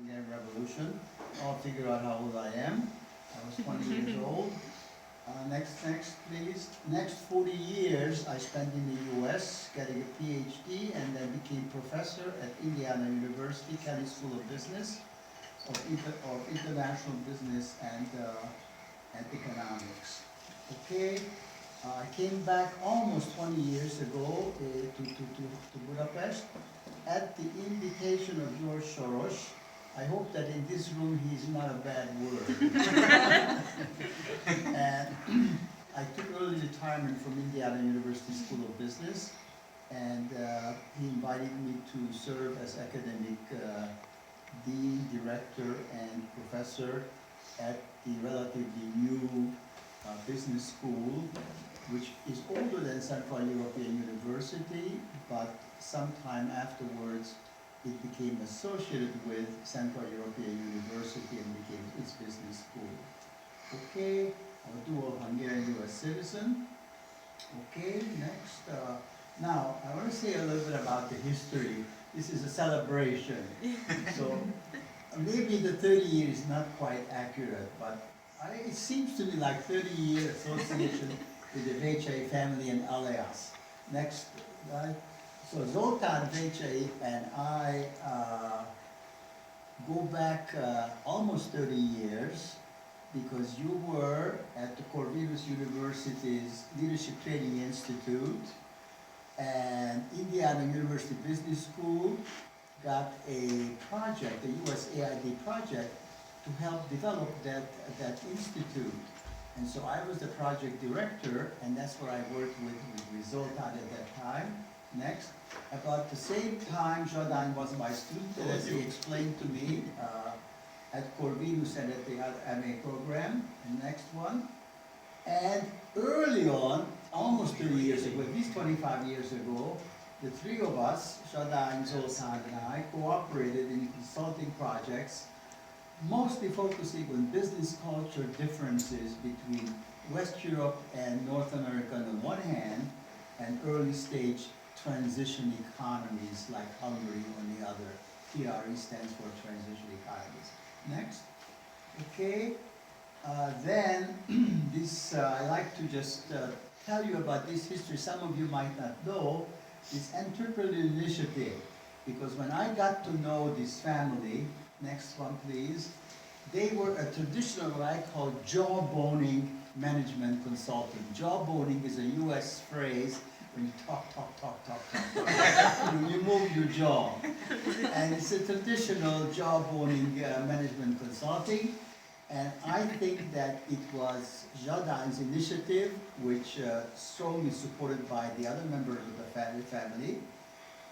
Hungarian Revolution. I'll figure out how old I am. I was 20 years old. Next, please. Next 40 years I spent in the US getting a PhD and then became professor at Indiana University, Kelley School of Business, of International Business and Economics. Okay, I came back almost 20 years ago to Budapest at the invitation of George Soros. I hope that in this room he's not a bad word. And I took early retirement from Indiana University School of Business, and he invited me to serve as academic dean, director, and professor at the relatively new business school, which is older than Central European University, but sometime afterwards it became associated with Central European University and became its business school. Okay, I'm a dual Hungarian-US citizen. Okay, next. Now, I want to say a little bit about the history. This is a celebration. So, maybe the 30 years is not quite accurate, but it seems to me like 30-year association with the Vécsey family and alias. Next, right? So Zoltán Vécsey and I go back almost 30 years because you were at the Corvinus University's Leadership Training Institute, and Indiana University Business School got a project, a USAID project, to help develop that institute. And so I was the project director, and that's where I worked with Zoltán at that time. Next. About the same time, Zoltán was my student, as he explained to me, at Corvinus and at the MA program. And next one. And early on, almost 30 years ago, at least 25 years ago, the three of us, Zoltán, Zoltán, and I, cooperated in consulting projects, mostly focusing on business culture differences between West Europe and North America on the one hand, and early stage transition economies like Hungary on the other. TRE stands for transition economies. Next. Okay. Then this, I like to just tell you about this history. Some of you might not know this entrepreneurial initiative, because when I got to know this family, next one please, they were a traditional what I call jawboning management consultant. Jawboning is a US phrase when you talk. You move your jaw. And it's a traditional jawboning management consulting. And I think that it was Zoltán's initiative, which strongly supported by the other members of the family,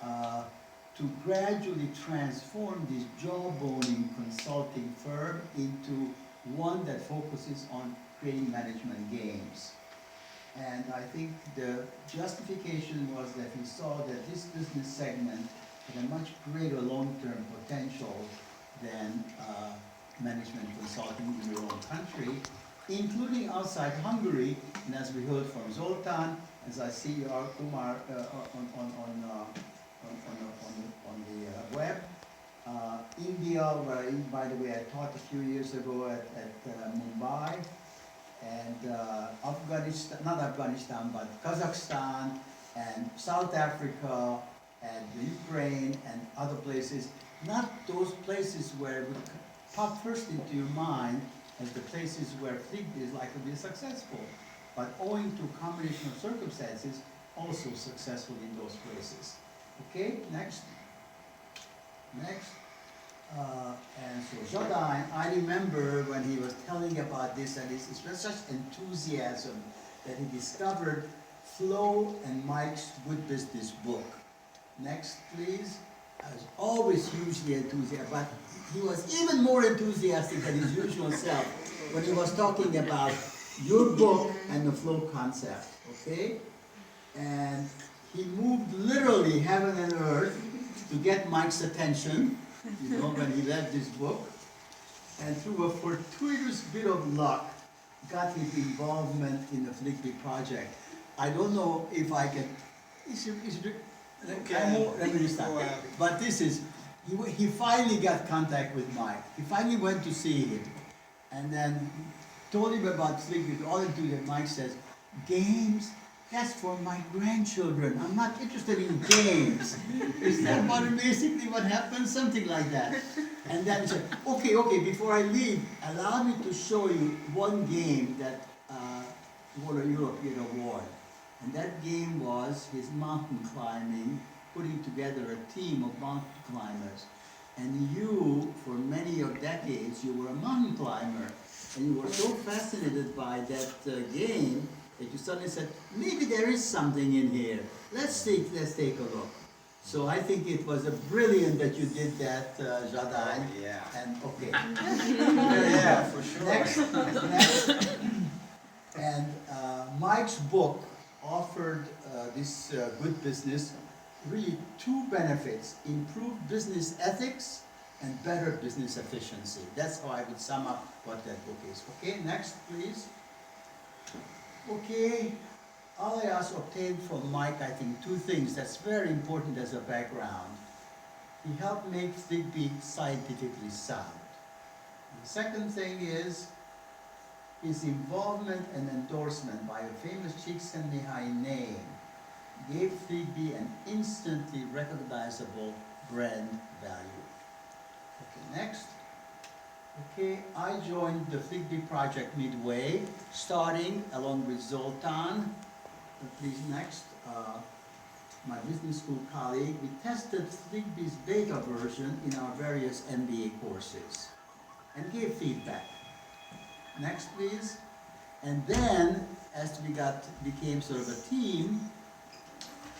to gradually transform this jawboning consulting firm into one that focuses on creating management games. And I think the justification was that he saw that this business segment had a much greater long-term potential than management consulting in your own country, including outside Hungary. And as we heard from Zoltán, as I see Kumar on the web, India, where by the way I taught a few years ago at Mumbai, and Afghanistan, not Afghanistan, but Kazakhstan, and South Africa, and Ukraine, and other places. Not those places where it would pop first into your mind as the places where FLIGBY is likely to be successful, but owing to a combination of circumstances, also successful in those places. Okay, next. Next. And so Zoltán, I remember when he was telling about this, and it's such enthusiasm that he discovered Flow and Mike's Good Business book. Next, please. I was always hugely enthusiastic, but he was even more enthusiastic than his usual self when he was talking about your book and the flow concept, okay? And he moved literally heaven and earth to get Mike's attention, you know, when he read this book, and through a fortuitous bit of luck, got his involvement in the FLIGBY project. I don't know if I can, let me start. But this is, he finally got contact with Mike. He finally went to see him. And then told him about FLIGBY, all into it. Mike says, games? That's for my grandchildren. I'm not interested in games. Is that basically what happened? Something like that. And then he said, okay, before I leave, allow me to show you one game that won a European award. And that game was his mountain climbing, putting together a team of mountain climbers. And you, for many of decades, you were a mountain climber. And you were so fascinated by that game that you suddenly said, maybe there is something in here. Let's take a look. So I think it was brilliant that you did that, Jadai. Oh, yeah. And okay. Yeah, for sure. Next. And Mike's book offered this good business really two benefits: improved business ethics and better business efficiency. That's how I would sum up what that book is. Okay, next please. Okay, Alias obtained from Mike, I think, two things that's very important as a background. He helped make FLIGBY scientifically sound. The second thing is his involvement and endorsement by a famous Csikszentmihalyi name gave FLIGBY an instantly recognizable brand value. Okay, next. Okay, I joined the FLIGBY project midway, starting along with Zoltan. Please next. My business school colleague. We tested FLIGBY's beta version in our various MBA courses and gave feedback. Next, please. And then, as we became sort of a team,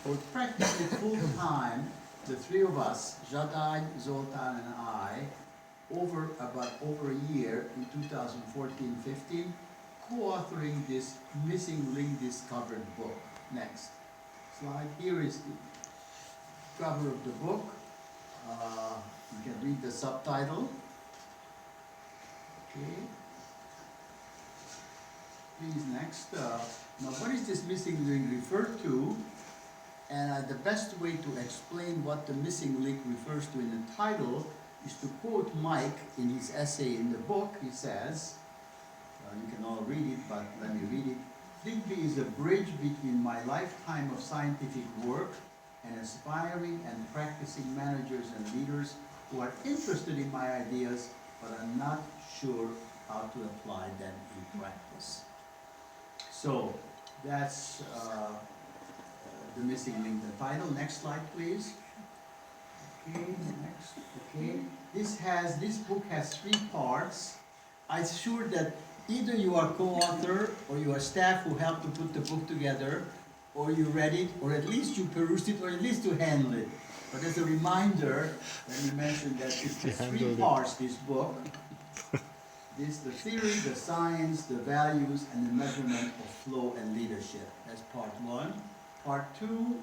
for practically full time, the three of us, Jadai, Zoltan, and I, over a year in 2014-15, co-authoring this Missing Link Discovered book. Next slide. Here is the cover of the book. You can read the subtitle. Okay. Please next. Now, what is this missing link referred to? And the best way to explain what the missing link refers to in the title is to quote Mike in his essay in the book. He says, you can all read it, but let me read it. FLIGBY is a bridge between my lifetime of scientific work and aspiring and practicing managers and leaders who are interested in my ideas but are not sure how to apply them in practice. So that's the missing link, the title. Next slide, please. Okay, next. Okay, this book has three parts. I'm sure that either you are co-author or you are staff who helped to put the book together, or you read it, or at least you perused it, or at least to handle it. But as a reminder, let me mention that it's three parts, this book. This, the theory, the science, the values, and the measurement of flow and leadership. That's part one. Part two